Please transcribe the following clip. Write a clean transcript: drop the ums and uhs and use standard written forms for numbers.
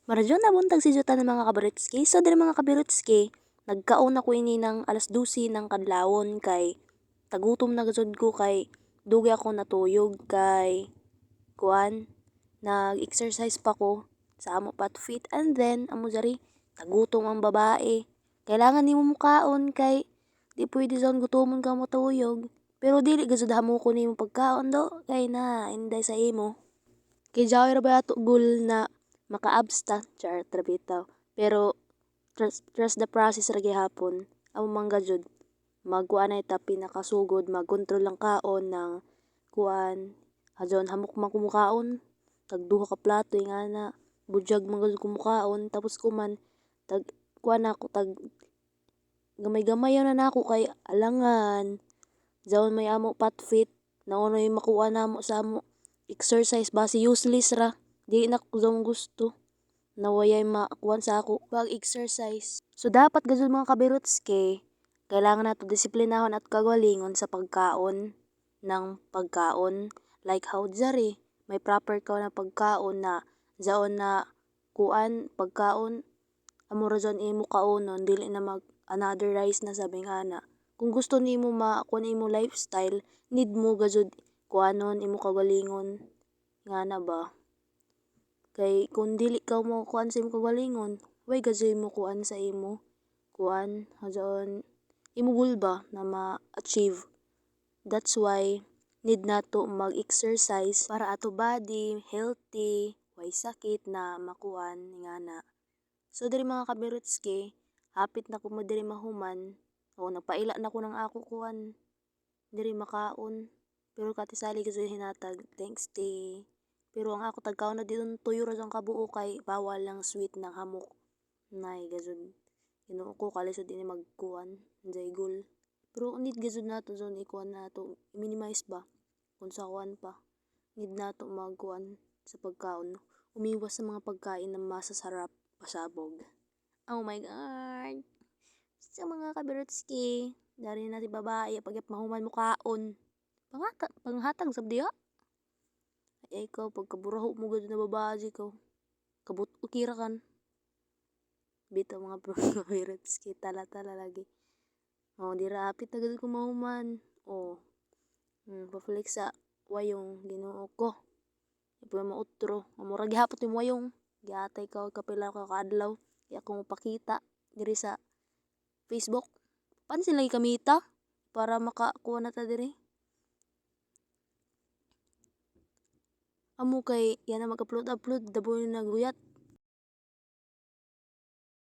Maradyon na buntag si Juta ng mga kabirotski. So, diri mga kabirotski, nagkaon ako ini ng alas 12 ng kadlawon kay tagutom na gazod ko kay dugi ako natuyog kay kuan nag-exercise pa ko sa amo pat fit and then amo jari tagutom ang babae. Kailangan nimo mukaon kay di pwede zon gutomon ka matuyog. Pero dili gazud hamo ko nimo pagkaon do kay na inday sa imo. Kay Jawi ra ba ato goal na maka-abs ta, char trabitaw. Pero trust the process ra gihapon. Amo mangga jud magkuan na ita pinakasugod magkontrol lang kaon ng kuan hadyon hamok man kumukaon tag duha ka plato ingana budyag man gud kumukaon tapos kuman tag kuan ako tag gamay-gamay na nako kay alangan zawon may amo patfit naunoy makuha namo sa amo exercise base useless ra di na ko zawon gusto nawayay makuan sa ako pag exercise. So dapat gazud mga kabirotske kailangan nato disiplinahon at kagalingon sa pagkaon ng pagkaon like how jari may proper ka na pagkaon na zaon na kuan pagkaon amo ra dyan imo kaonon dili na mag another rice na sabi nga na kung gusto nimo kuan imo lifestyle need mo gazud kuanon imo kagalingon nga na ba kay kung dili ka mo kuan sa imo kagalingon way gazud mo kuan sa imo kuan hadyon imo goal ba na ma-achieve. That's why need nato mag-exercise para ato body healthy way sakit na makuan ingana. So diri mga kabirotski hapit na ko mo diri mahuman o napaila na ko ng ako kuan diri makaon pero katisali gazud hinatag thanks te. Pero ang ako tagkaon na dito tuyo ra jang kabuo kay bawal lang sweet ng hamok. Nay gazud Ginoo ko kalisod ini magkuan jaygol. Pero need gazud nato zon ikuan nato minimize ba kung sa kuan pa. Need nato magkuan sa pagkaon. Umiwas sa mga pagkain na masasarap pasabog. Oh my God! Sa mga kabirotski, dari na si babae pagyap mahuman mo kaon. Panghatag sab diha. Ay ikaw pagkaburaho mo gud na babae ikaw. Kabut ukira kan. Bitaw mga kabirotski tala-tala lagi. Oh, dira apit na gud ko mahuman. Oh. Paflex sa wayong Ginoo ko. Ipo mautro. Murag gihapon yung wayong. Giatay ka kapila ka kaadlaw. Kaya akong mapakita diri sa Facebook. Pansin lagi kamita para makakuha na ta diri. Amo kay yan na mag-upload dabo na naguyat.